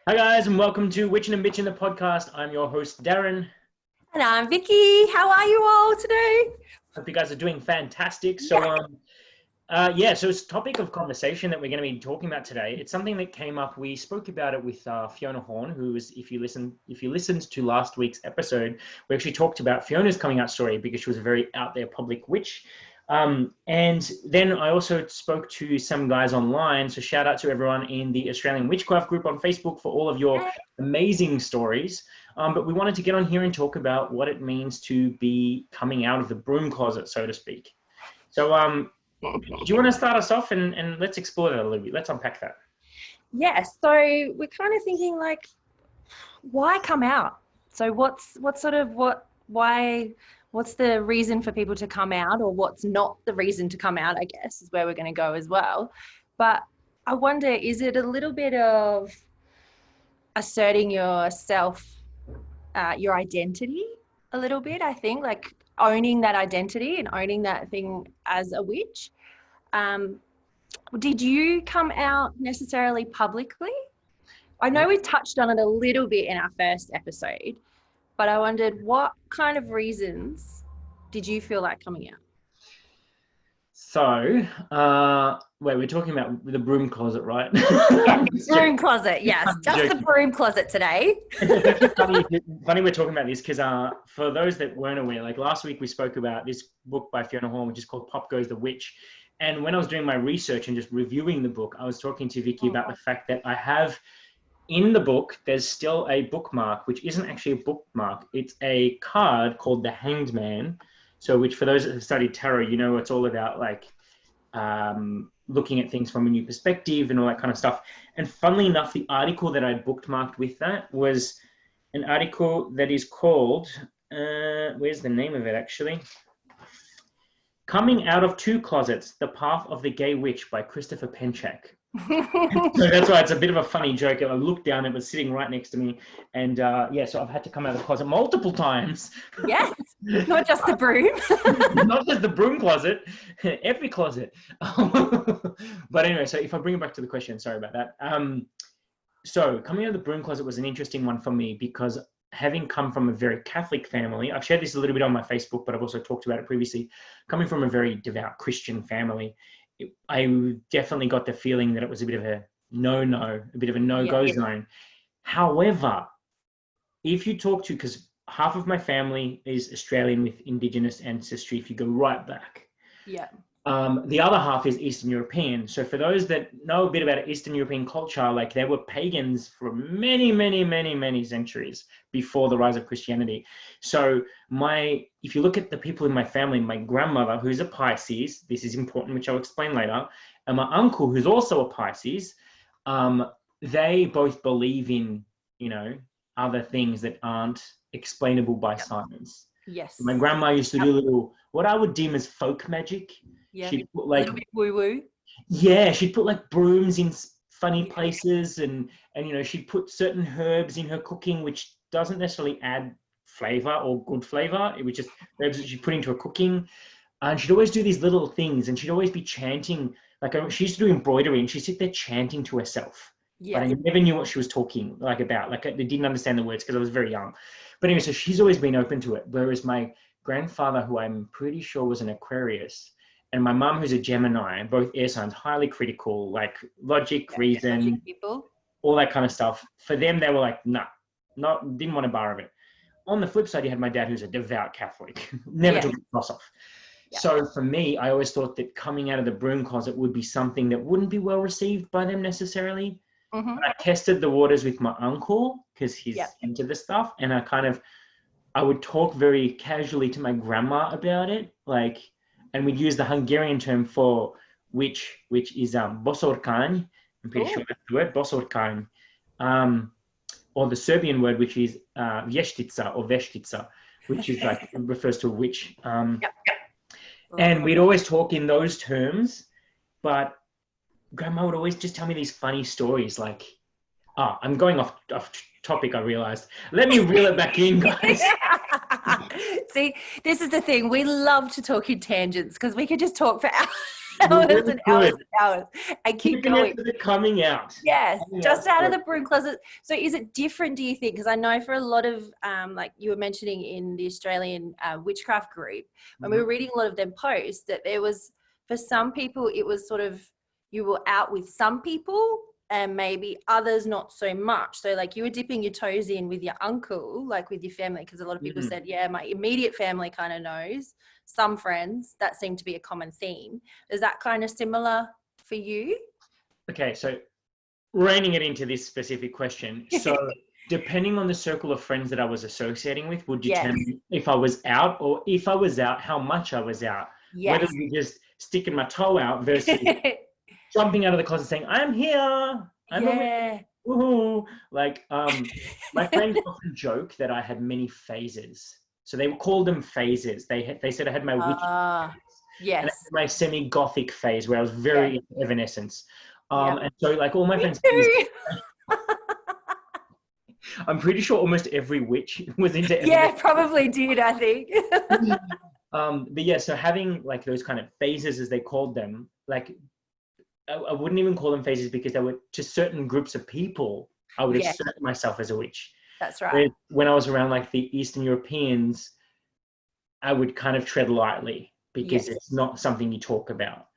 Hi guys, and welcome to Witchin and Bitchin, the podcast. I'm your host, Darren. And I'm Vicky. How are you all today? Hope you guys are doing fantastic. Yeah. So it's a topic of conversation that we're going to be talking about today. It's something that came up. We spoke about it with Fiona Horn, who is, if you listened to last week's episode, we actually talked about Fiona's coming out story because she was a very out there public witch. And then I also spoke to some guys online. So shout out to everyone in the Australian Witchcraft group on Facebook for all of your amazing stories. But we wanted to get on here and talk about what it means to be coming out of the broom closet, so to speak. So do you want to start us off and let's explore that a little bit? Let's unpack that. Yeah. So we're kind of thinking like, why come out? So what's the reason for people to come out, or what's not the reason to come out, I guess, is where we're going to go as well. But I wonder, is it a little bit of asserting yourself, your identity a little bit, I think, like owning that identity and owning that thing as a witch. Did you come out necessarily publicly? I know we touched on it a little bit in our first episode, but I wondered what kind of reasons did you feel like coming out? So, we're talking about the broom closet, right? Yeah, broom closet, yes. Just the broom closet today. funny we're talking about this because for those that weren't aware, like last week we spoke about this book by Fiona Horn, which is called Pop Goes the Witch. And when I was doing my research and just reviewing the book, I was talking to Vicky about the fact that I have in the book, there's still a bookmark, which isn't actually a bookmark. It's a card called the Hanged Man. So, which for those that have studied tarot, you know, it's all about like looking at things from a new perspective and all that kind of stuff. And funnily enough, the article that I bookmarked with that was an article that is called, where's the name of it actually? Coming Out of Two Closets, The Path of the Gay Witch by Christopher Penchak. So that's why it's a bit of a funny joke. I looked down, it was sitting right next to me. And so I've had to come out of the closet multiple times. Yes, not just the broom. Not just the broom closet, every closet. But anyway, so if I bring it back to the question, sorry about that. So coming out of the broom closet was an interesting one for me because having come from a very Catholic family, I've shared this a little bit on my Facebook, but I've also talked about it previously, coming from a very devout Christian family, I definitely got the feeling that it was a bit of a no-no, a bit of a no-go zone. However, if you talk to, because half of my family is Australian with Indigenous ancestry, if you go right back. Yeah. The other half is Eastern European. So for those that know a bit about Eastern European culture, like they were pagans for many, many, many, many centuries before the rise of Christianity. So if you look at the people in my family, my grandmother, who's a Pisces, this is important, which I'll explain later, and my uncle, who's also a Pisces, they both believe in, other things that aren't explainable by science. Yes. My grandma used to do little, what I would deem as folk magic. Yeah, she'd put a little bit woo-woo. Yeah, she'd put like brooms in funny places and she'd put certain herbs in her cooking, which doesn't necessarily add flavor or good flavor. It was just herbs that she'd put into her cooking. And she'd always do these little things and she'd always be chanting. Like she used to do embroidery and she'd sit there chanting to herself. Yeah. But I never knew what she was talking about. Like I didn't understand the words because I was very young. But anyway, so she's always been open to it. Whereas my grandfather, who I'm pretty sure was an Aquarius, and my mum, who's a Gemini, both air signs, highly critical, like logic, reason, people, all that kind of stuff. For them, they were like, nah, didn't want a bar of it. On the flip side, you had my dad, who's a devout Catholic, never took the cross off. Yeah. So for me, I always thought that coming out of the broom closet would be something that wouldn't be well received by them necessarily. Mm-hmm. I tested the waters with my uncle because he's into this stuff, and I would talk very casually to my grandma about it, and we'd use the Hungarian term for witch, which is boszorkány. I'm pretty sure that's the word, boszorkány. Or the Serbian word, which is vještica or veštica, which is refers to a witch. And we'd always talk in those terms, but Grandma would always just tell me these funny stories like, I'm going off topic, I realized. Let me reel it back in, guys. See, this is the thing. We love to talk in tangents because we could just talk for hours. You hours really and hours could. and hours and keep Keeping it going. to the coming out. Yes, Coming just out out of for the broom closet. So is it different, do you think? Because I know for a lot of, like you were mentioning in the Australian witchcraft group, when we were reading a lot of them posts, that there was, for some people, it was sort of, you were out with some people and maybe others not so much. So like you were dipping your toes in with your uncle, like with your family, because a lot of people said, yeah, my immediate family kind of knows. Some friends, that seemed to be a common theme. Is that kind of similar for you? Okay, so reining it into this specific question. So depending on the circle of friends that I was associating with would Yes. determine if I was out, or if I was out, how much I was out. Yes. Whether you just sticking my toe out versus jumping out of the closet saying, I'm here. I'm a witch. Woohoo. Like, my friends often joke that I had many phases. So they called them phases. They said I had my witch phase, yes. and I had my semi-gothic phase where I was very into Evanescence. And so like all my Me friends, too. I'm pretty sure almost every witch was into Yeah, Evanescence. probably did, I think. But yeah, so having like those kind of phases, as they called them, like I wouldn't even call them phases, because they were to certain groups of people, I would assert myself as a witch. That's right. Whereas when I was around like the Eastern Europeans, I would kind of tread lightly, because it's not something you talk about.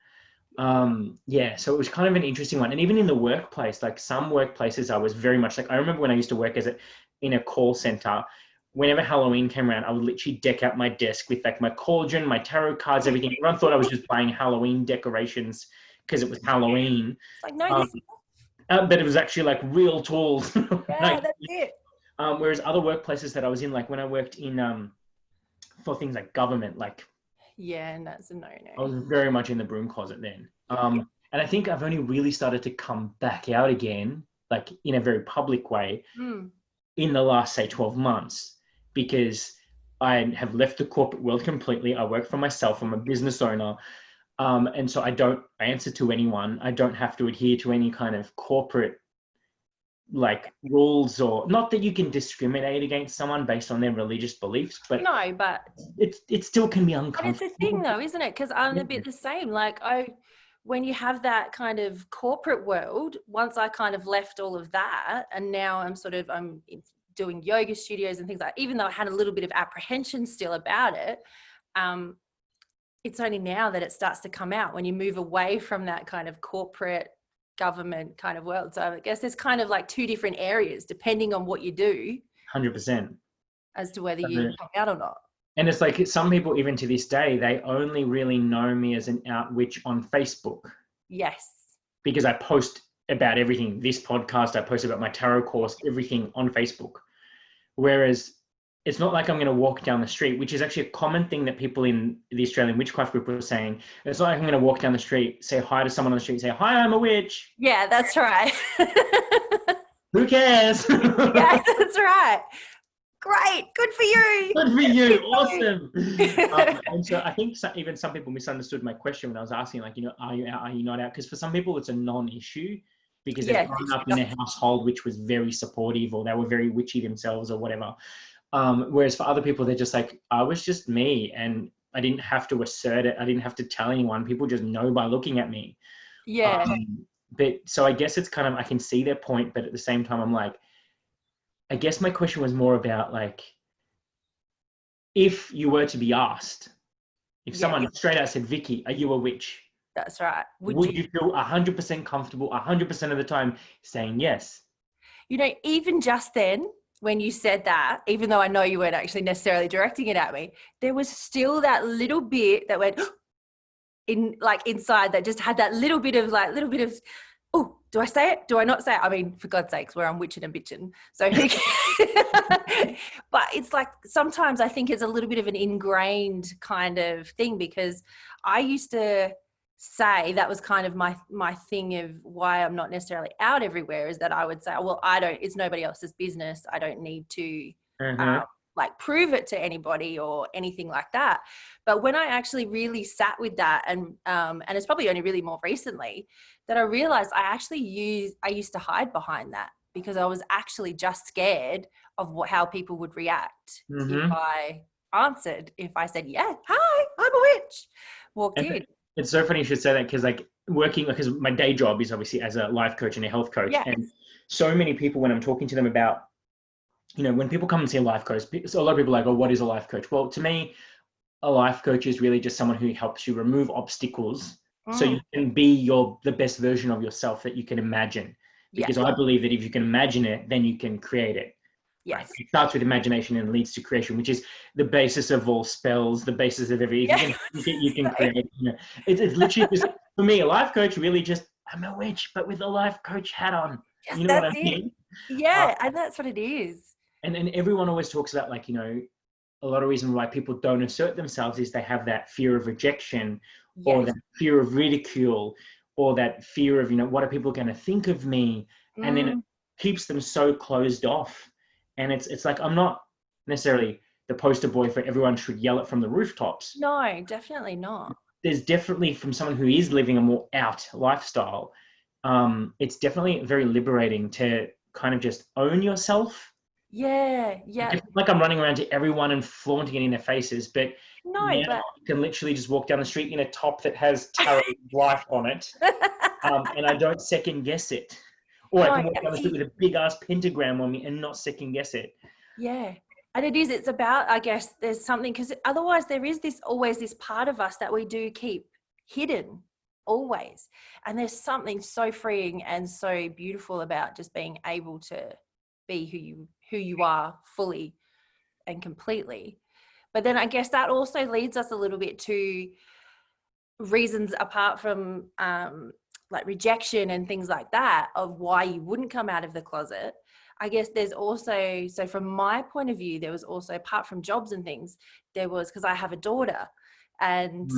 So it was kind of an interesting one. And even in the workplace, like some workplaces, I was very much like, I remember when I used to work in a call center, whenever Halloween came around, I would literally deck out my desk with like my cauldron, my tarot cards, everything. Everyone thought I was just buying Halloween decorations because it was Halloween. It's like, no, this But it was actually like real tools. yeah, that's it. Whereas other workplaces that I was in, like when I worked in for things like government, like and that's a no-no. I was very much in the broom closet then. And I think I've only really started to come back out again, like in a very public way, in the last, say, 12 months, because I have left the corporate world completely. I work for myself. I'm a business owner. And so I don't answer to anyone. I don't have to adhere to any kind of corporate like rules, or not that you can discriminate against someone based on their religious beliefs, but no, but it still can be uncomfortable. But it's a thing though, isn't it? Because I'm a bit the same. Like when you have that kind of corporate world, once I kind of left all of that, and now I'm doing yoga studios and things like that, even though I had a little bit of apprehension still about it, it's only now that it starts to come out when you move away from that kind of corporate government kind of world. So I guess there's kind of like two different areas depending on what you do. 100%. As to whether you come out or not. And it's like some people, even to this day, they only really know me as an out witch on Facebook. Yes. Because I post about everything. This podcast, I post about my tarot course, everything on Facebook. Whereas it's not like I'm going to walk down the street, which is actually a common thing that people in the Australian Witchcraft group were saying. It's not like I'm going to walk down the street, say hi to someone on the street, say, hi, I'm a witch. Yeah, that's right. Who cares? Yeah, that's right. Great. Good for you. Good for you. Awesome. And so I think even some people misunderstood my question when I was asking, like, are you out? Are you not out? Because for some people, it's a non-issue because they've grown up in a household which was very supportive, or they were very witchy themselves or whatever. Whereas for other people, they're just like, I was just me, and I didn't have to assert it. I didn't have to tell anyone. People just know by looking at me. Yeah. But so I guess it's kind of, I can see their point, but at the same time, I'm like, I guess my question was more about like, if you were to be asked, if someone straight out said, Vicky, are you a witch? That's right. Would you feel 100% comfortable 100% of the time saying yes? Even just then, when you said that, even though I know you weren't actually necessarily directing it at me, there was still that little bit that went inside, that just had that little bit of, oh, do I say it? Do I not say it? I mean, for God's sakes, we're on Witchin and Bitchin. So, but it's like, sometimes I think it's a little bit of an ingrained kind of thing, because I used to say that was kind of my thing of why I'm not necessarily out everywhere, is that I would say, well, it's nobody else's business. I don't need to prove it to anybody or anything like that. But when I actually really sat with that, and it's probably only really more recently that I realized I used to hide behind that, because I was actually just scared of how people would react if I answered, if I said, yeah, hi, I'm a witch, walked in. It's so funny you should say that, because like working, because my day job is obviously as a life coach and a health coach. Yes. And so many people, when I'm talking to them about, when people come and see a life coach, so a lot of people are like, oh, what is a life coach? Well, to me, a life coach is really just someone who helps you remove obstacles so you can be the best version of yourself that you can imagine. Because I believe that if you can imagine it, then you can create it. Yes. Right? It starts with imagination and leads to creation, which is the basis of all spells, the basis of every. If you can think it, you can create. It's literally just, for me, a life coach really just, I'm a witch, but with a life coach hat on. Yes, You know what I mean? Yeah, and that's what it is. And everyone always talks about, like, a lot of reason why people don't assert themselves is they have that fear of rejection, or that fear of ridicule, or that fear of, what are people going to think of me? And then it keeps them so closed off. And it's like, I'm not necessarily the poster boy for everyone should yell it from the rooftops. No, definitely not. There's definitely, from someone who is living a more out lifestyle, it's definitely very liberating to kind of just own yourself. Yeah. Like I'm running around to everyone and flaunting it in their faces, but No, now but you can literally just walk down the street in a top that has tarot life on it, and I don't second guess it. Or I can walk down the street with a big ass pentagram on me and not second guess it. Yeah. And it's about, I guess, there's something, because otherwise there is always this part of us that we do keep hidden, always. And there's something so freeing and so beautiful about just being able to be who you are fully and completely. But then I guess that also leads us a little bit to reasons apart from like rejection and things like that, of why you wouldn't come out of the closet. I guess there's also, so from my point of view, there was also, apart from jobs and things, there was, because I have a daughter, and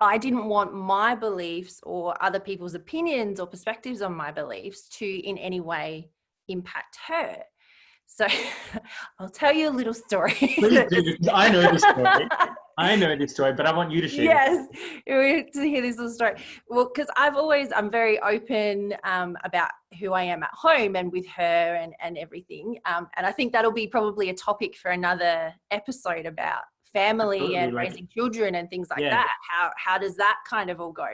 I didn't want my beliefs or other people's opinions or perspectives on my beliefs to in any way impact her. So I'll tell you a little story. Please do, because I know this story. I know this story, but I want you to share. Yes, to hear this little story. Well, because I'm very open about who I am at home and with her and everything. And I think that'll be probably a topic for another episode about family and raising children and things like that. How does that kind of all go?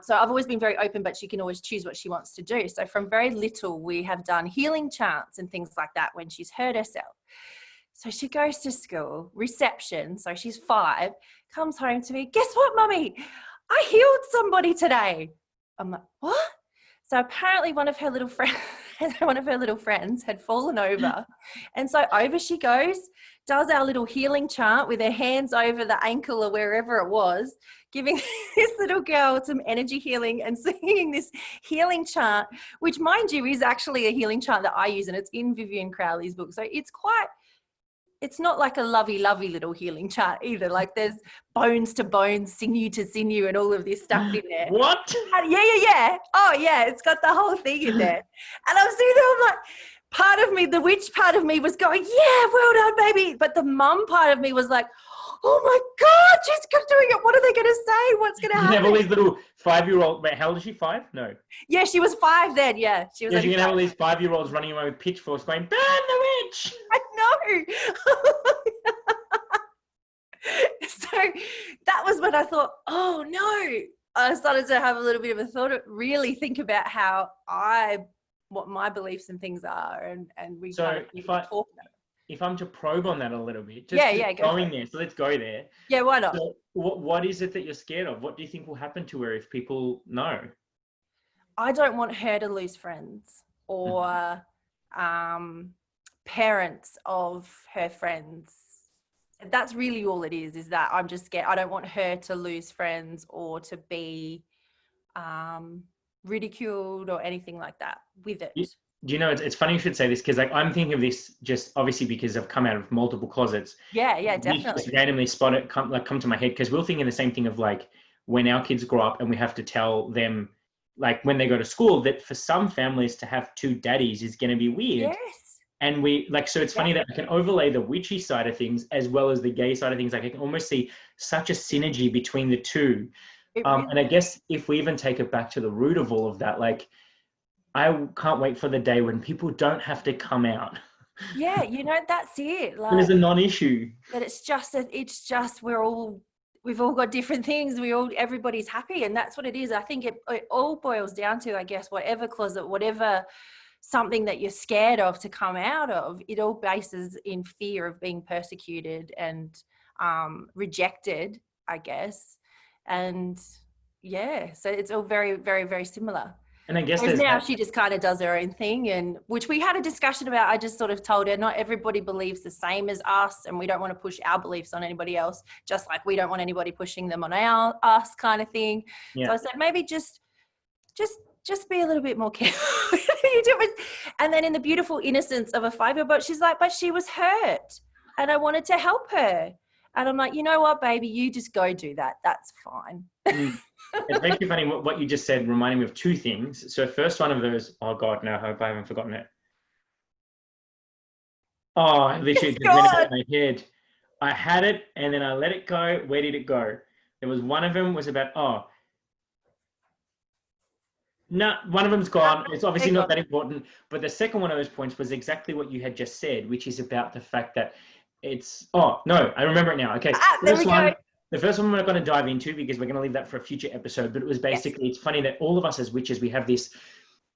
So I've always been very open, but she can always choose what she wants to do. So from very little, we have done healing chants and things like that when she's hurt herself. So she goes to school, reception, so she's 5, comes home to me, guess what, Mummy? I healed somebody today. I'm like, what? So apparently one of her little friends had fallen over. And so over she goes, does our little healing chant with her hands over the ankle or wherever it was, giving this little girl some energy healing and singing this healing chant, which, mind you, is actually a healing chant that I use, and it's in Vivian Crowley's book. So it's not like a lovey little healing chart either. Like there's bones to bones, sinew to sinew, and all of this stuff in there. What? Yeah. Oh yeah, it's got the whole thing in there. And I'm sitting there, I'm like, part of me, the witch part of me was going, yeah, well done, baby. But the mum part of me was like, oh my God, she's doing it. What are they going to say? What's going to happen? You have all these little 5-year-old, wait, how old is she? 5? No. Yeah, she was 5 then. Yeah. She was. Yeah, you're going to have all these 5-year-olds running around with pitchforks going, burn the witch. I know. So that was when I thought, oh no. I started to have a little bit of a thought, really think about what my beliefs and things are, and we kind of talk about it. If I'm to probe on that a little bit, going there. So let's go there. Yeah, why not? So what is it that you're scared of? What do you think will happen to her if people know? I don't want her to lose friends or parents of her friends. That's really all it is that I'm just scared. I don't want her to lose friends or to be ridiculed or anything like that with it. Do you know, it's funny you should say this, because like I'm thinking of this just obviously because I've come out of multiple closets. Yeah, definitely. Just randomly spot it come to my head, because we're thinking the same thing of like when our kids grow up and we have to tell them, like when they go to school, that for some families to have 2 daddies is going to be weird. Yes. And so it's funny that I can overlay the witchy side of things as well as the gay side of things. Like I can almost see such a synergy between the two. And I guess if we even take it back to the root of all of that, like I can't wait for the day when people don't have to come out. Yeah, that's it. Like, it's a non-issue. That it's just we're all we've all got different things. Everybody's happy, and that's what it is. I think it all boils down to, I guess, whatever closet, whatever something that you're scared of to come out of, it all bases in fear of being persecuted and rejected, I guess. And yeah, so it's all very, very, very similar. And I guess now she just kind of does her own thing, and which we had a discussion about. I just sort of told her not everybody believes the same as us, and we don't want to push our beliefs on anybody else, just like we don't want anybody pushing them on us kind of thing. Yeah. So I said, maybe just be a little bit more careful. And then in the beautiful innocence of a 5-year-old, she's like, but she was hurt and I wanted to help her. And I'm like, you know what, baby, you just go do that. That's fine. It's actually funny what you just said, reminding me of two things. So first one of those, oh God, no, I hope I haven't forgotten it. Oh, I literally just went out of my head. I had it and then I let it go. Where did it go? There was one of them was about, no, one of them's gone. It's obviously not that important. But the second one of those points was exactly what you had just said, which is about the fact that it's, oh, no, I remember it now. Okay. The first one we're not going to dive into because we're going to leave that for a future episode. But it was basically, It's funny that all of us as witches, we have this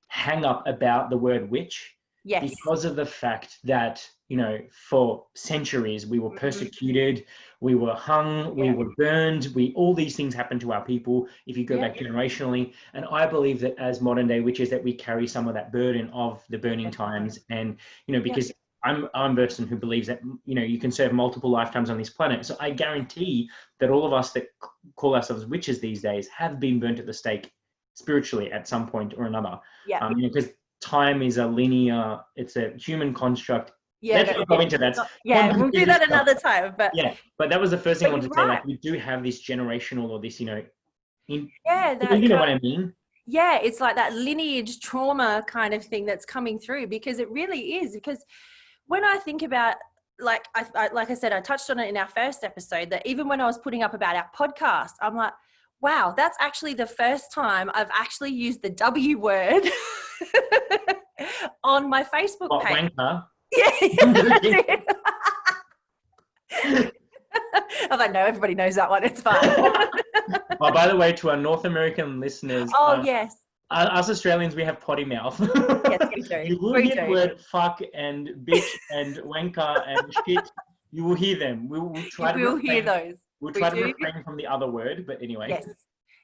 hang up about the word witch. Yes. Because of the fact that, you know, for centuries we were persecuted, we were hung, we were burned, all these things happened to our people if you go back generationally. And I believe that as modern day witches that we carry some of that burden of the burning times. And, you know, because I'm a person who believes that, you know, you can serve multiple lifetimes on this planet. So I guarantee that all of us that call ourselves witches these days have been burnt at the stake spiritually at some point or another. Yeah. Because time is it's a human construct. Yeah, let's not go into that. We'll do that another time. But but that was the first thing I wanted to say. Like, we do have this generational or this, you know, you know what I mean? Yeah, it's like that lineage trauma kind of thing that's coming through, because it really is. Because when I think about, like I said, I touched on it in our first episode, that even when I was putting up about our podcast, I'm like, wow, that's actually the first time I've actually used the W word on my Facebook page. Wanker. Yeah. I was like, no, everybody knows that one. It's fine. Oh, by the way, to our North American listeners. Yes. Us Australians, we have potty mouth. Yes, we do. You will hear the word fuck and bitch and wanker and shit. You will hear them. We will try to hear those. We'll try to refrain from the other word, but anyway.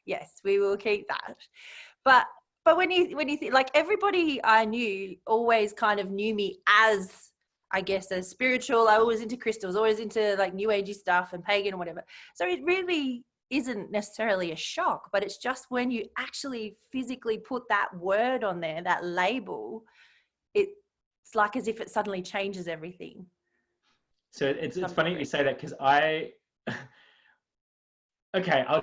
Yes, we will keep that. But when you think, like, everybody I knew always kind of knew me as, I guess, as spiritual. I was into crystals, always into like new agey stuff and pagan or whatever. So it really isn't necessarily a shock, but it's just when you actually physically put that word on there, that label, it's like as if it suddenly changes everything. So it's funny you say that, because okay, I'll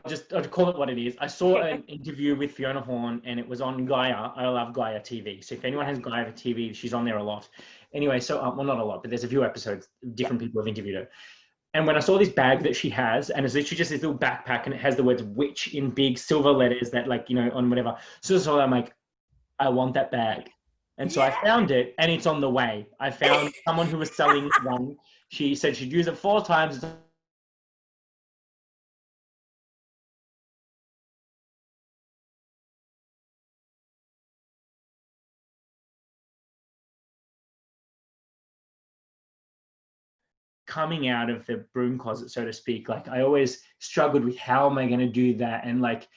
call it what it is. I saw an interview with Fiona Horn, and it was on Gaia. I love Gaia TV. So if anyone has Gaia TV, she's on there a lot. Anyway, so, well, not a lot, but there's a few episodes, different people have interviewed her. And when I saw this bag that she has, and it's literally just this little backpack, and it has the words witch in big silver letters that, like, you know, on whatever. So I'm like, I want that bag. And so I found it, and it's on the way. I found someone who was selling one. She said she'd use it 4 times. Coming out of the broom closet, so to speak, like, I always struggled with how am I going to do that, and like,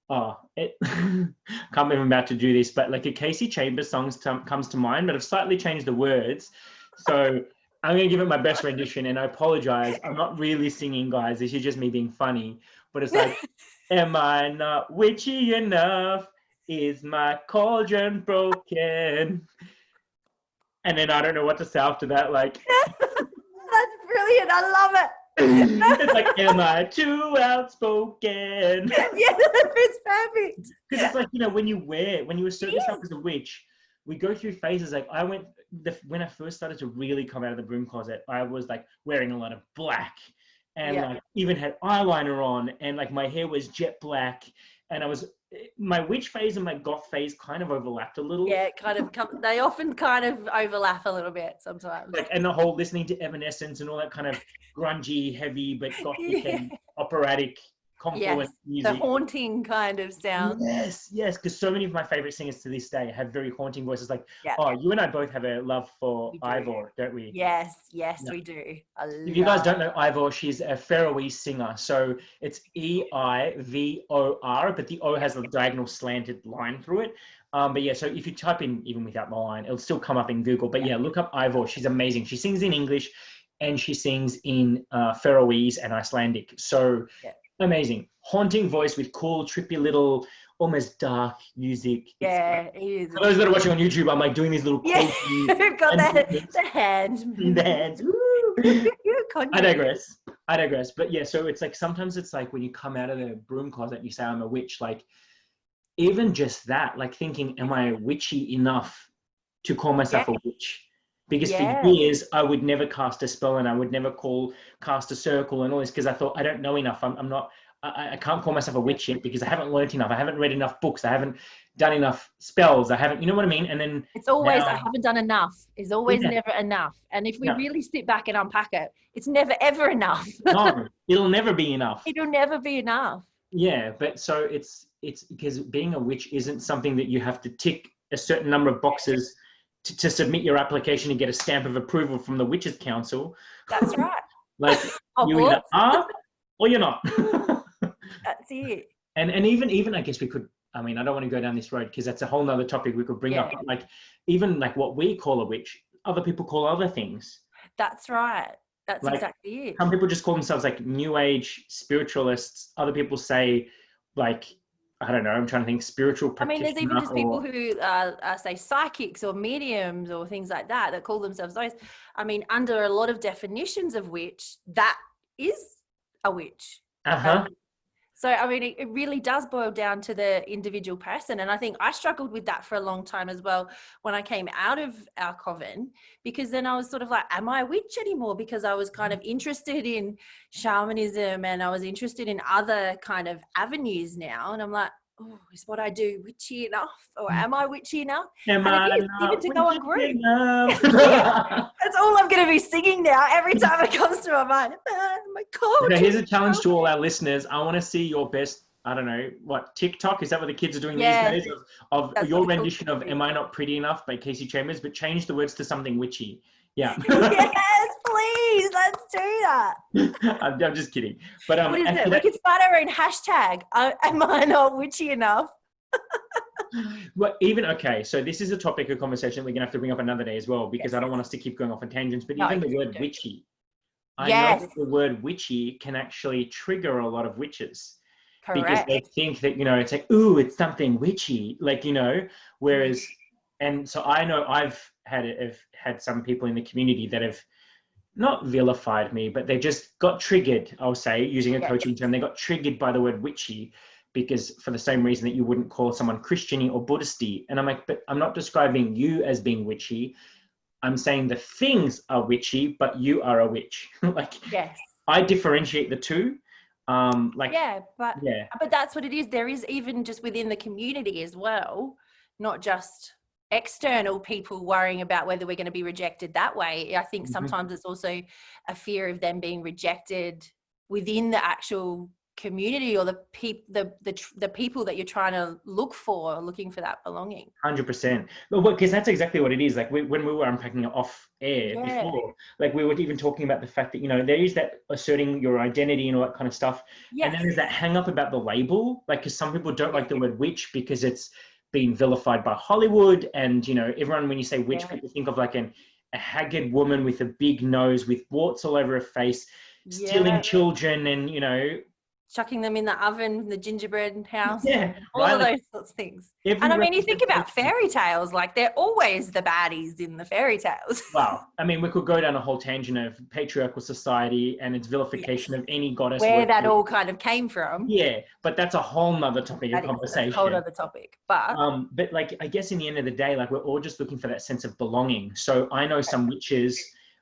can't believe I'm about to do this, but like a Casey Chambers song comes to mind, but I've slightly changed the words, so I'm going to give it my best rendition, and I apologize. I'm not really singing, guys. This is just me being funny, but it's like, am I not witchy enough? Is my cauldron broken? And then I don't know what to say after that, like. That's brilliant. I love it. It's like, am I too outspoken? Yeah, it's perfect. Because it's like, you know, when you assert yourself as a witch, we go through phases. Like, when I first started to really come out of the broom closet, I was like wearing a lot of black, and like even had eyeliner on, and like my hair was jet black, and my witch phase and my goth phase kind of overlapped a little. Yeah, they often kind of overlap a little bit sometimes. Like, and the whole listening to Evanescence and all that kind of grungy, heavy, but gothic and operatic confluent music. The haunting kind of sound. Yes, because so many of my favorite singers to this day have very haunting voices. Like, Yeah. oh, you and I both have a love for Ivor, don't we? Yes, we do. If you guys don't know Ivor, she's a Faroese singer. So it's Eivor, but the O has a diagonal slanted line through it. But yeah, so if you type in, even without the line, it'll still come up in Google. But yeah, look up Ivor. She's amazing. She sings in English and she sings in Faroese and Icelandic. So amazing. Haunting voice with cool, trippy little, almost dark music. Yeah, it is. For those that are watching on YouTube, I'm like doing these little got the hands. The hands. I digress. But yeah, so it's like sometimes it's like when you come out of the broom closet and you say I'm a witch, like even just that, like thinking, am I witchy enough to call myself a witch? Because for years I would never cast a spell and I would never cast a circle and all this because I thought I don't know enough. I can't call myself a witch yet because I haven't learned enough. I haven't read enough books. I haven't done enough spells. I haven't, you know what I mean? And then it's always, I haven't done enough. It's always never enough. And if we really sit back and unpack it, it's never, ever enough. No, it'll never be enough. It'll never be enough. Yeah. But so it's because being a witch isn't something that you have to tick a certain number of boxes to submit your application and get a stamp of approval from the Witches Council. That's right. Like you either are or you're not. That's it. And even I guess we could, I mean, I don't want to go down this road because that's a whole nother topic we could bring up. Like even like what we call a witch, other people call other things. That's right. That's like, exactly it. Some people just call themselves like New Age spiritualists. Other people say like, I don't know, I'm trying to think spiritual practitioner. I mean, there's even just people who say psychics or mediums or things like that call themselves those. I mean, under a lot of definitions of witch, that is a witch. So, I mean, it really does boil down to the individual person. And I think I struggled with that for a long time as well when I came out of our coven, because then I was sort of like, am I a witch anymore? Because I was kind of interested in shamanism and I was interested in other kind of avenues now. And I'm like, oh, is what I do witchy enough? Or am I witchy enough? Am I even to go on group. That's all I'm going to be singing now every time it comes to my mind. My God. Okay, here's a challenge to all our listeners. I want to see your best, I don't know, what, TikTok? Is that what the kids are doing these days? Of your rendition of Am I Not Pretty Enough by Casey Chambers, but change the words to something witchy. Yeah. Yes, please. Let's do that. I'm just kidding. But what is it? We can start our own hashtag. Am I not witchy enough? Well, even okay. So this is a topic of conversation we're gonna have to bring up another day as well, because I don't want us to keep going off on tangents. But even the word witchy, I know that the word witchy can actually trigger a lot of witches. Correct. Because they think that, you know, it's like, ooh, it's something witchy, like, you know, whereas, and so I know I've had some people in the community that have not vilified me, but they just got triggered, I'll say, using a coaching term, they got triggered by the word witchy, because for the same reason that you wouldn't call someone Christian-y or Buddhist-y. And I'm like, but I'm not describing you as being witchy. I'm saying the things are witchy, but you are a witch. Like, I differentiate the two. But that's what it is. There is even just within the community as well, not just external people worrying about whether we're going to be rejected that way. I think sometimes it's also a fear of them being rejected within the actual community or the people that you're trying to looking for that belonging. 100%. Well, because that's exactly what it is. Like when we were unpacking it off air before, like we were even talking about the fact that, you know, there is that asserting your identity and all that kind of stuff. And then there's that hang up about the label, like, because some people don't like the word witch because it's been vilified by Hollywood. And, you know, everyone, when you say witch, people think of like a haggard woman with a big nose with warts all over her face, stealing children and, you know, chucking them in the oven, the gingerbread house, all right, of those sorts of things. And I mean, you think about fairy tales, like they're always the baddies in the fairy tales. Wow. I mean, we could go down a whole tangent of patriarchal society and its vilification of any goddess. Where that all kind of came from. Yeah, but that's a whole nother topic of conversation. A whole other topic. But like, I guess in the end of the day, like, we're all just looking for that sense of belonging. So I know some witches,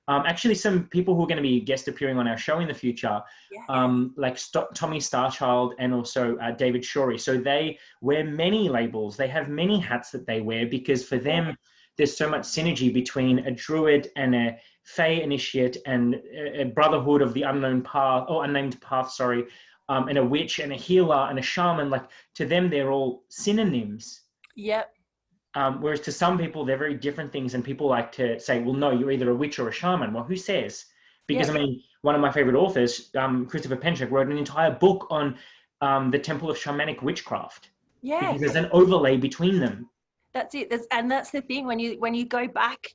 actually some people who are going to be guest appearing on our show in the future, like Tommy Starchild and also David Shorey. So they wear many labels. They have many hats that they wear, because for them, there's so much synergy between a druid and a Fey initiate and a brotherhood of the unknown path, or unnamed path, sorry, and a witch and a healer and a shaman. Like, to them, they're all synonyms. Yep. Whereas to some people, they're very different things. And people like to say, well, no, you're either a witch or a shaman. Well, who says? Because, I mean, one of my favorite authors, Christopher Penchak, wrote an entire book on the temple of shamanic witchcraft. Yeah. Because there's an overlay between them. That's it. And that's the thing, when you go back,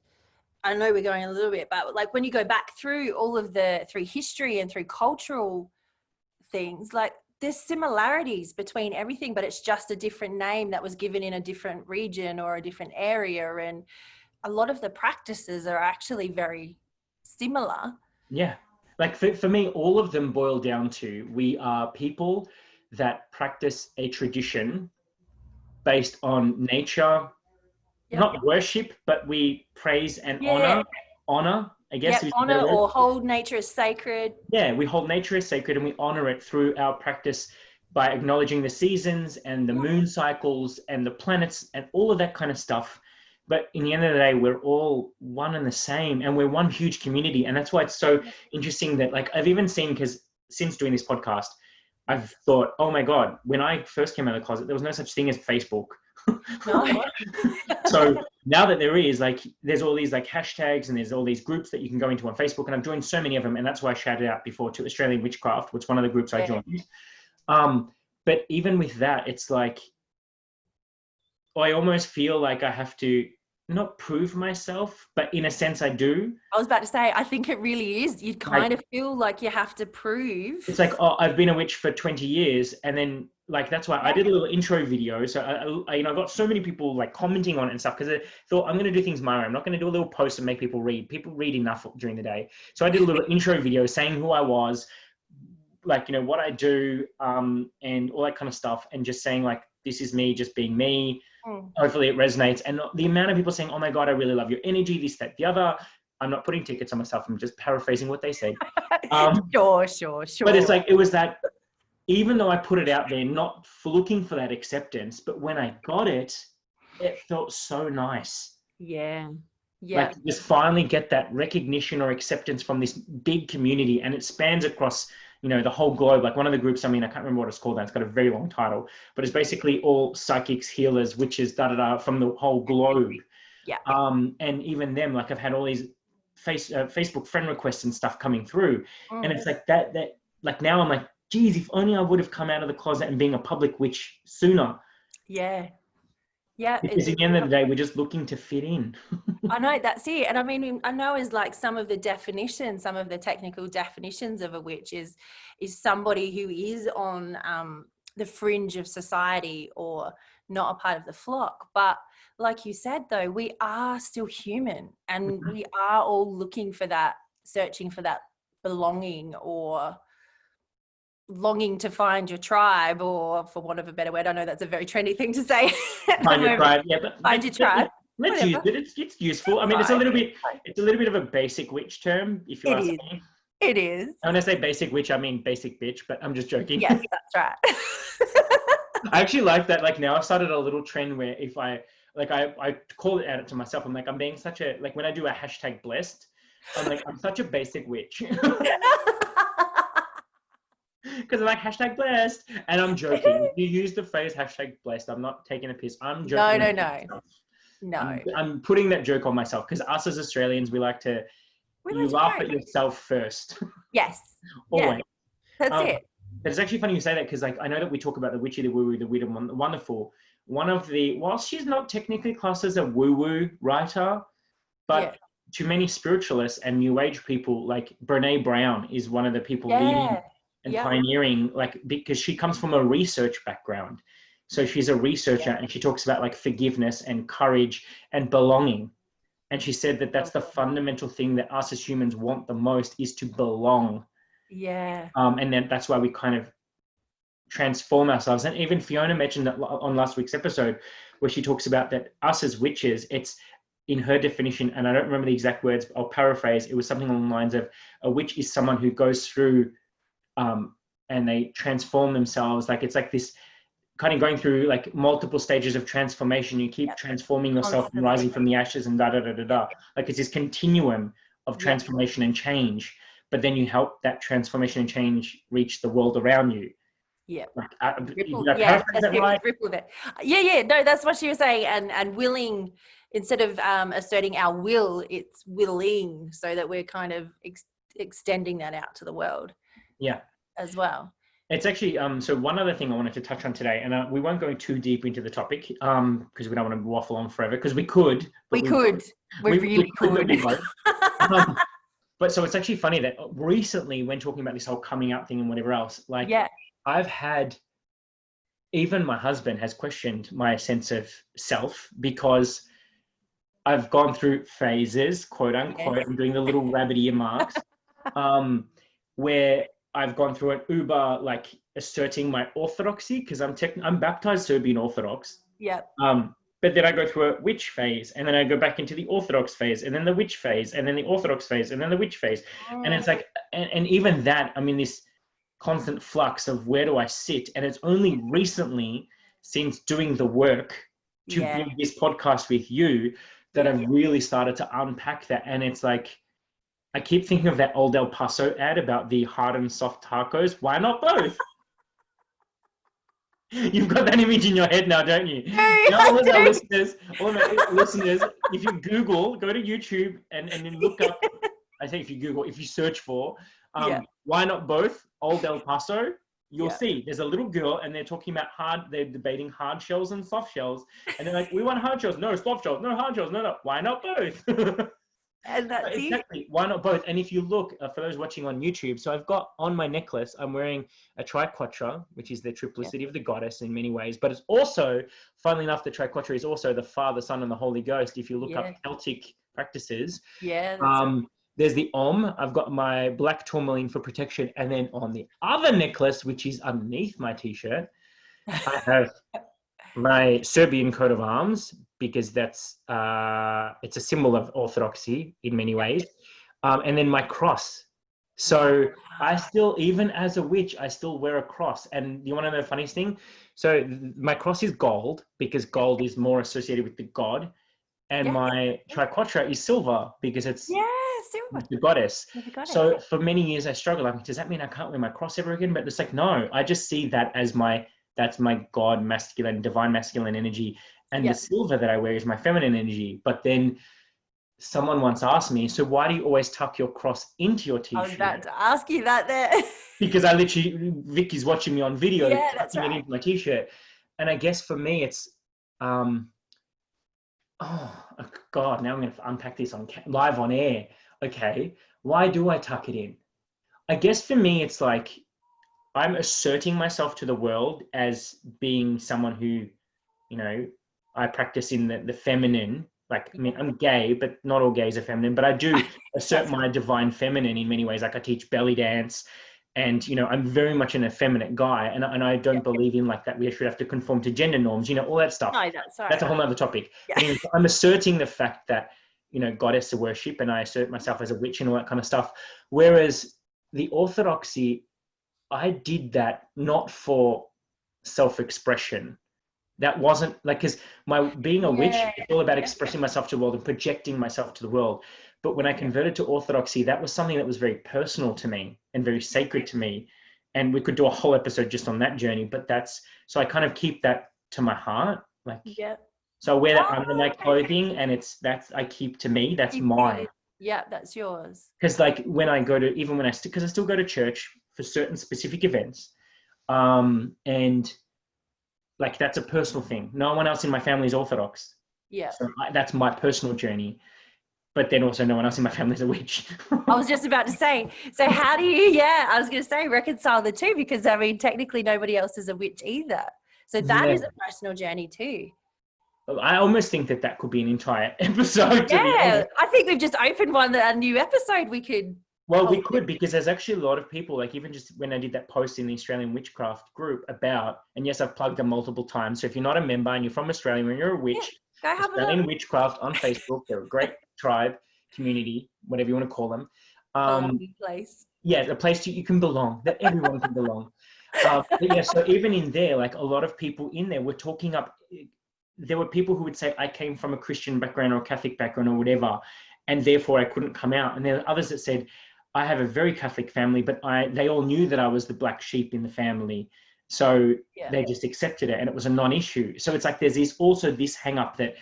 I know we're going a little bit, but like when you go back through all of through history and through cultural things, like there's similarities between everything, but it's just a different name that was given in a different region or a different area. And a lot of the practices are actually very similar. Yeah. Like for me, all of them boil down to, we are people that practice a tradition based on nature, not worship, but we praise and honor, I guess. Honor or hold nature as sacred. Yeah, we hold nature as sacred, and we honor it through our practice by acknowledging the seasons and the moon cycles and the planets and all of that kind of stuff. But in the end of the day, we're all one and the same, and we're one huge community. And that's why it's so interesting that, like, I've even seen, because since doing this podcast, I've thought, oh my God, when I first came out of the closet, there was no such thing as Facebook. No. So now that there is, like, there's all these like hashtags and there's all these groups that you can go into on Facebook, and I've joined so many of them. And that's why I shouted out before to Australian Witchcraft, which is one of the groups I joined. But even with that, it's like, I almost feel like I have to not prove myself, but in a sense I do. I was about to say, I think it really is. You kind of feel like you have to prove. It's like, oh, I've been a witch for 20 years. And then, like, that's why I did a little intro video. So I you know, I got so many people like commenting on it and stuff, because I thought, I'm going to do things my way. I'm not going to do a little post and make people read. People read enough during the day. So I did a little intro video saying who I was, like, you know, what I do, and all that kind of stuff. And just saying, like, this is me just being me. Hopefully it resonates. And the amount of people saying, oh my God, I really love your energy, this, that, the other. I'm not putting tickets on myself. I'm just paraphrasing what they said. Sure. But it's like, it was that, even though I put it out there, not looking for that acceptance, but when I got it, it felt so nice. Yeah. Like, just finally get that recognition or acceptance from this big community, and it spans across, you know, the whole globe. Like, one of the groups, I mean, I can't remember what it's called now. It's got a very long title, but it's basically all psychics, healers, witches, from the whole globe. Yeah. And even them, like, I've had all these Facebook friend requests and stuff coming through, and it's like that. Like, now I'm like, geez, if only I would have come out of the closet and being a public witch sooner. Yeah. Because at the end of the day, we're just looking to fit in. I know, that's it. And I mean, I know is like some of the definitions, some of the technical definitions of a witch is somebody who is on the fringe of society or not a part of the flock. But like you said, though, we are still human, and we are all looking for that, searching for that belonging, or longing to find your tribe, or, for want of a better word, I know that's a very trendy thing to say. Find your tribe, yeah, but find your tribe. Let's use it. It's useful. I mean, it's a little bit of a basic witch term, if you ask me. It is. And when I say basic witch, I mean basic bitch, but I'm just joking. Yes, that's right. I actually like that. Like, now I've started a little trend where if I call it out to myself. I'm like, I'm being such a, like, when I do a hashtag blessed, I'm like, I'm such a basic witch. Because I'm like, hashtag blessed, and I'm joking. You use the phrase hashtag blessed, I'm not taking a piss. I'm joking. No. I'm putting that joke on myself, because us as Australians, we like to, you laugh at yourself first. Yes. Always. Yeah. That's it. But it's actually funny you say that, because, like, I know that we talk about the witchy, the woo-woo, the weird, and the wonderful. One of the, whilst she's not technically classed as a woo-woo writer, but to many spiritualists and New Age people, like Brene Brown is one of the people leading and pioneering, like, because she comes from a research background. So she's a researcher, and she talks about, like, forgiveness and courage and belonging. And she said that that's the fundamental thing that us as humans want the most, is to belong. Yeah. And then that's why we kind of transform ourselves. And even Fiona mentioned that on last week's episode, where she talks about that us as witches, it's in her definition, and I don't remember the exact words, but I'll paraphrase. It was something along the lines of, a witch is someone who goes through and they transform themselves. Like, it's like this kind of going through like multiple stages of transformation. You keep transforming yourself and rising from the ashes and Like it's this continuum of transformation and change, but then you help that transformation and change reach the world around you. Yeah. Ripple, right? Ripple of it. Yeah. No, that's what she was saying. And willing, instead of asserting our will, it's willing, so that we're kind of extending that out to the world. Yeah. As well. It's actually, so one other thing I wanted to touch on today, and we won't go too deep into the topic because we don't want to waffle on forever, because we could. We really could. But so it's actually funny that recently, when talking about this whole coming out thing and whatever else, like I've had, even my husband has questioned my sense of self, because I've gone through phases, quote unquote, I'm doing the little rabbit ear marks, where I've gone through an uber, like asserting my orthodoxy, because I'm baptized Serbian Orthodox. Yeah. But then I go through a witch phase, and then I go back into the Orthodox phase, and then the witch phase, and then the Orthodox phase, and then the witch phase. And it's like, and even that, I'm in this constant flux of where do I sit? And it's only recently, since doing the work to bring this podcast with you, that I've really started to unpack that. And it's like, I keep thinking of that old El Paso ad about the hard and soft tacos. Why not both? You've got that image in your head now, don't you? All of our listeners, if you Google, go to YouTube and then look up, I say if you search for, why not both, old El Paso, you'll see there's a little girl and they're talking about they're debating hard shells and soft shells. And they're like, we want hard shells, no soft shells, no hard shells, no, why not both? And that's exactly. Why not both? And if you look, for those watching on YouTube, so I've got on my necklace, I'm wearing a triquetra, which is the triplicity of the goddess in many ways. But it's also, funnily enough, the triquetra is also the Father, Son, and the Holy Ghost. If you look up Celtic practices, there's the Om. I've got my black tourmaline for protection, and then on the other necklace, which is underneath my t-shirt, I have my Serbian coat of arms, because that's it's a symbol of orthodoxy in many ways, and then my cross. So I still, even as a witch, I still wear a cross. And you want to know the funniest thing? So my cross is gold, because gold is more associated with the god, and my triquetra is silver, because it's the goddess. So for many years I struggled. I'm like, does that mean I can't wear my cross ever again? But it's like, no, I just see that as that's my God, masculine, divine masculine energy. And the silver that I wear is my feminine energy. But then someone once asked me, so why do you always tuck your cross into your t-shirt? I was about to ask you that there. Because I literally, Vicky's watching me on video, tucking it into my t-shirt. And I guess for me, it's, oh God, now I'm going to unpack this live on air. Okay, why do I tuck it in? I guess for me, it's like, I'm asserting myself to the world as being someone who, I practice in the feminine. Like, I mean, I'm gay, but not all gays are feminine, but I do assert my divine feminine in many ways. Like I teach belly dance, and, I'm very much an effeminate guy. And I don't believe in like that we should have to conform to gender norms, all that stuff. No, that's a whole nother topic. Yeah. I'm asserting the fact that, goddess worship, and I assert myself as a witch and all that kind of stuff. Whereas the orthodoxy, I did that not for self-expression. That wasn't like, because being a witch, it's all about expressing myself to the world and projecting myself to the world. But when I converted to orthodoxy, that was something that was very personal to me and very sacred to me. And we could do a whole episode just on that journey. But so I kind of keep that to my heart. So I wear that under my clothing, and I keep to me. That's mine. Yeah, that's yours. Because like when I go to, even when because I still go to church for certain specific events, and like that's a personal thing. No one else in my family is Orthodox. Yeah. So that's my personal journey. But then also no one else in my family is a witch. I was just about to say, so how do you, I was going to say reconcile the two, because I mean, technically nobody else is a witch either. So that is a personal journey too. I almost think that could be an entire episode. Yeah, I think we've just opened a new episode we could. Well, we could, because there's actually a lot of people, like even just when I did that post in the Australian Witchcraft group about, and yes, I've plugged them multiple times. So if you're not a member and you're from Australia and you're a witch, go have Australian Witchcraft on Facebook, they're a great tribe, community, whatever you want to call them. Place. Yeah, a place you can belong, that everyone can belong. But yeah, so even in there, like a lot of people in there were talking up. There were people who would say, I came from a Christian background or a Catholic background or whatever, and therefore I couldn't come out. And there are others that said, I have a very Catholic family, but they all knew that I was the black sheep in the family. So they just accepted it and it was a non-issue. So it's like there's also this hang up that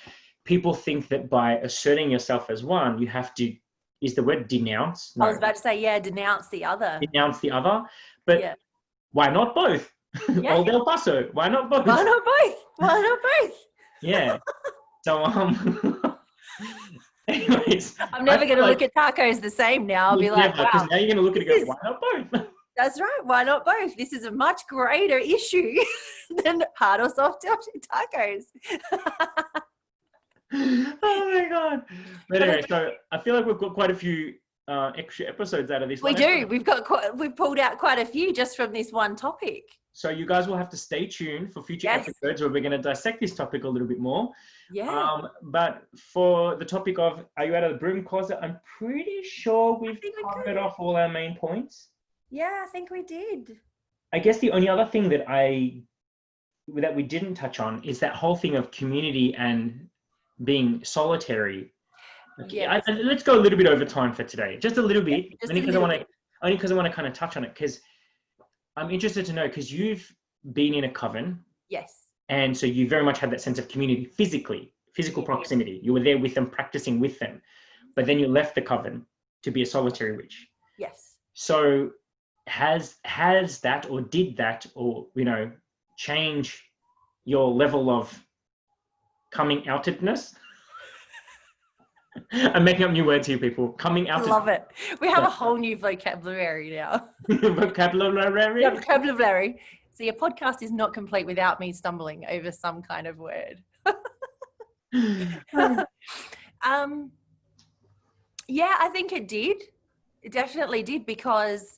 people think that by asserting yourself as one, you have to, is the word denounce? No. I was about to say, denounce the other. Denounce the other. But why not both? Yeah. Old El Paso, why not both? Why not both? Why not both? Yeah. So, anyways. I'm never going to look at tacos the same now. I'll be like, wow. Because now you're going to look at it and go, why not both? That's right. Why not both? This is a much greater issue than hard or soft tacos. Oh my God. But anyway, so I feel like we've got quite a few extra episodes out of this. We do. We've pulled out quite a few just from this one topic. So you guys will have to stay tuned for future episodes where we're going to dissect this topic a little bit more. Yeah. But for the topic of, are you out of the broom closet? I'm pretty sure we've covered off all our main points. Yeah, I think we did. I guess the only other thing that we didn't touch on is that whole thing of community and being solitary. Yeah. Let's go a little bit over time for today, just a little bit, only because I want to kind of touch on it, because I'm interested to know, because you've been in a coven. Yes. And so you very much had that sense of community, physical proximity. You were there with them, practicing with them, but then you left the coven to be a solitary witch. Yes. So has that, or did that, or, change your level of coming outedness? I'm making up new words here, people. Coming out. Love it. We have a whole new vocabulary now. Vocabulary? Yeah, vocabulary. So your podcast is not complete without me stumbling over some kind of word. Yeah, I think it did. It definitely did, because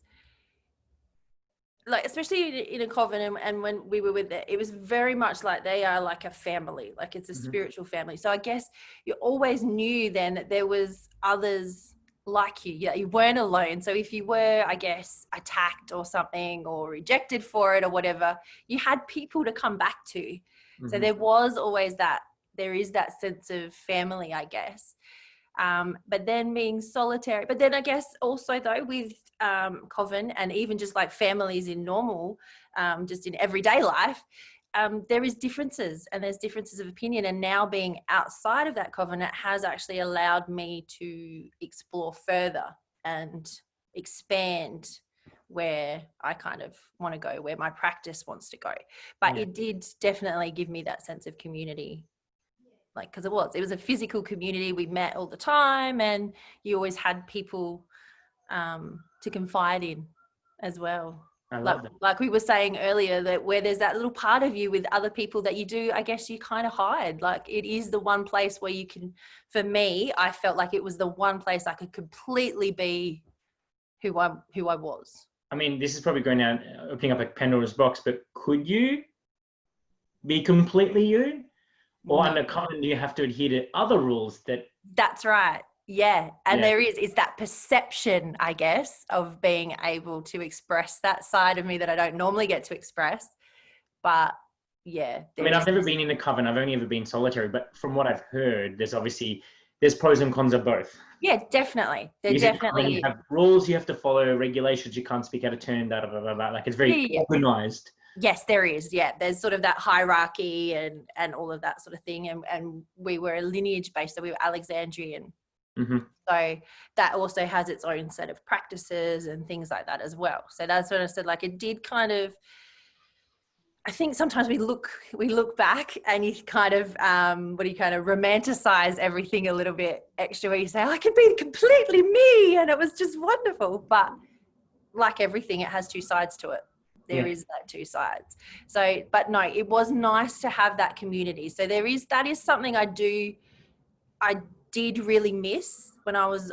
like, especially in a coven, and when we were with it, it was very much like they are like a family, like it's a spiritual family. So I guess you always knew then that there was others like you. Yeah, you weren't alone. So if you were, I guess, attacked or something, or rejected for it or whatever, you had people to come back to. So there was always there is that sense of family, I guess. But then being solitary, but then I guess also though with coven, and even just like families in normal, just in everyday life, there is differences, and there's differences of opinion. And now being outside of that coven, it has actually allowed me to explore further and expand where I kind of want to go, where my practice wants to go. But it did definitely give me that sense of community. Like, because it was a physical community. We met all the time, and you always had people to confide in as well. I love that. Like we were saying earlier, that where there's that little part of you with other people that you do, I guess you kind of hide. Like it is the one place where you can, for me, I felt like it was the one place I could completely be who I was. I mean, this is probably going down, opening up a Pandora's box, but could you be completely you? Or under coven, you have to adhere to other rules that... That's right. Yeah. And there is that perception, I guess, of being able to express that side of me that I don't normally get to express. But yeah. I mean, I've never been in a coven. I've only ever been solitary. But from what I've heard, there's pros and cons of both. Yeah, definitely. You have rules you have to follow, regulations, you can't speak out of turn, blah, blah, blah, blah. Like it's very organized. Yes, there is. Yeah, there's sort of that hierarchy and all of that sort of thing. And we were lineage based, so we were Alexandrian. So that also has its own set of practices and things like that as well. So that's what I said. Like it did kind of. I think sometimes we look back and you kind of romanticize everything a little bit extra, where you say, I could be completely me, and it was just wonderful. But like everything, it has two sides to it. There is that two sides. So, but no, it was nice to have that community. So that is something I did really miss when I was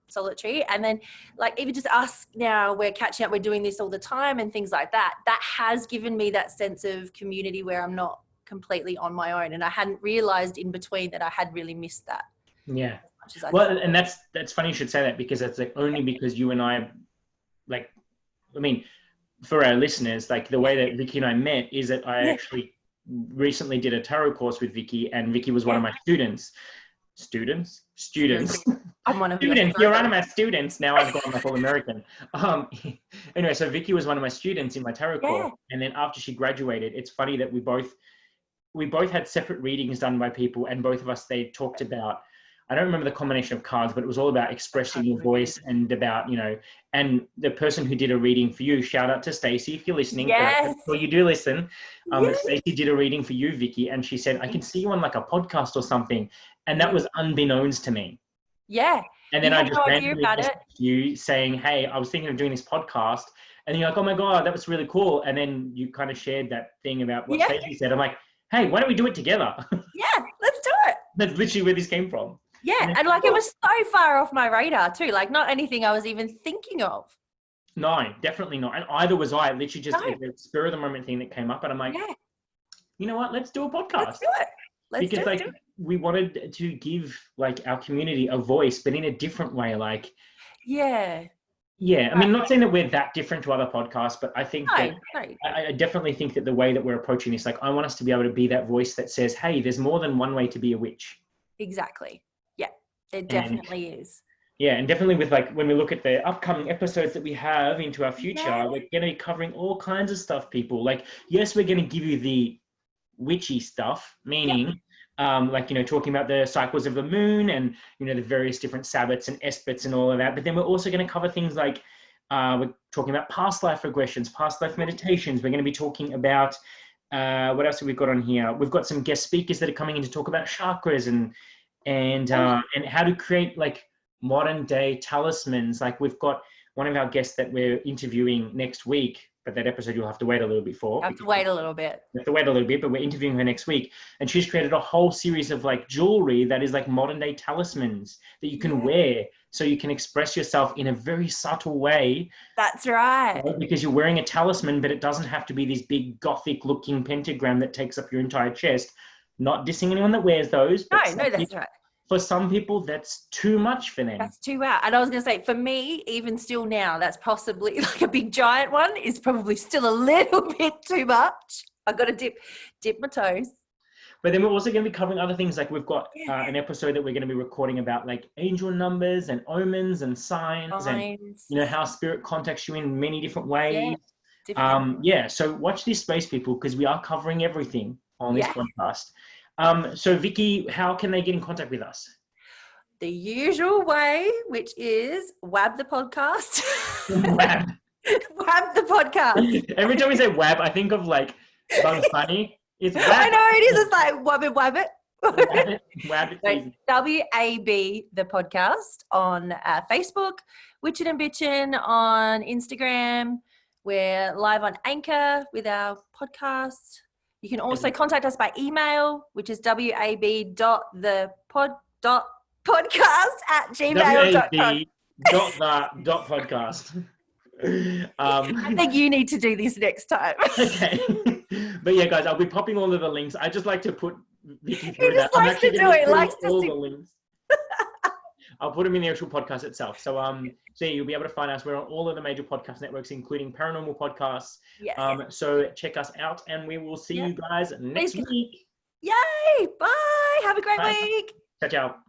solitary. And then like even just us now, we're catching up, we're doing this all the time and things like that. That has given me that sense of community where I'm not completely on my own. And I hadn't realized in between that I had really missed that. Yeah. Well, and that's funny you should say that, because it's like only because you and I, like, I mean, for our listeners, like the way that Vicky and I met is that I actually recently did a tarot course with Vicky, and Vicky was one of my students. I'm one of your Students. You're one of my students. Now I've gone like all American. Anyway, so Vicky was one of my students in my tarot course, and then after she graduated, it's funny that we both had separate readings done by people, and both of us, they talked about, I don't remember the combination of cards, but it was all about expressing your voice and about, and the person who did a reading for you, shout out to Stacey if you're listening. Yes. Well, you do listen. Stacey did a reading for you, Vicky, and she said, I can see you on like a podcast or something. And that was unbeknownst to me. Yeah. And then I just randomly messaged you saying, hey, I was thinking of doing this podcast. And you're like, oh my God, that was really cool. And then you kind of shared that thing about what Stacey said. I'm like, hey, why don't we do it together? Yeah, let's do it. That's literally where this came from. Yeah, and like it was so far off my radar too. Like not anything I was even thinking of. No, definitely not. And either was I. Literally just a spur of the moment thing that came up. And I'm like, you know what? Let's do a podcast. Let's do it. Because we wanted to give like our community a voice, but in a different way. Like, I mean, not saying that we're that different to other podcasts, but I think I definitely think that the way that we're approaching this, like I want us to be able to be that voice that says, hey, there's more than one way to be a witch. Exactly. Yeah, it definitely is. Yeah, and definitely with like, when we look at the upcoming episodes that we have into our future, we're going to be covering all kinds of stuff, people. Like, yes, we're going to give you the witchy stuff, meaning like, talking about the cycles of the moon and, the various different sabbats and espets and all of that. But then we're also going to cover things like, we're talking about past life regressions, past life meditations. We're going to be talking about, what else have we got on here? We've got some guest speakers that are coming in to talk about chakras and how to create like modern day talismans. Like we've got one of our guests that we're interviewing next week, but that episode you'll have to wait a little bit for. You have to wait a little bit, but we're interviewing her next week. And she's created a whole series of like jewelry that is like modern day talismans that you can wear so you can express yourself in a very subtle way. That's right. Because you're wearing a talisman, but it doesn't have to be this big gothic looking pentagram that takes up your entire chest. Not dissing anyone that wears those. No, that's right. For some people, that's too much for them. That's too out. And I was going to say, for me, even still now, that's possibly like a big giant one is probably still a little bit too much. I've got to dip my toes. But then we're also going to be covering other things. Like we've got an episode that we're going to be recording about like angel numbers and omens and signs. And how spirit contacts you in many different ways. So watch this space, people, because we are covering everything on this podcast. So Vicky, how can they get in contact with us? The usual way, which is WAB the podcast. WAB. WAB the podcast. Every time we say WAB, I think of like Bugs Bunny. It's WAB. I know it is. It's like WAB it. WAB it. WAB the podcast on Facebook, Witchin and Bitchin on Instagram. We're live on Anchor with our podcast. You can also contact us by email, which is wab.thepodcast@gmail.com. wab.the.podcast. I think you need to do this next time. Okay. But yeah, guys, I'll be popping all of the links. I just like to put Vicky through that. He likes to do it. Likes to all the links. I'll put them in the actual podcast itself. So you'll be able to find us. We're on all of the major podcast networks, including Paranormal Podcasts. Yes. So check us out, and we will see you guys next week. Yay! Bye. Have a great week. Ciao, ciao.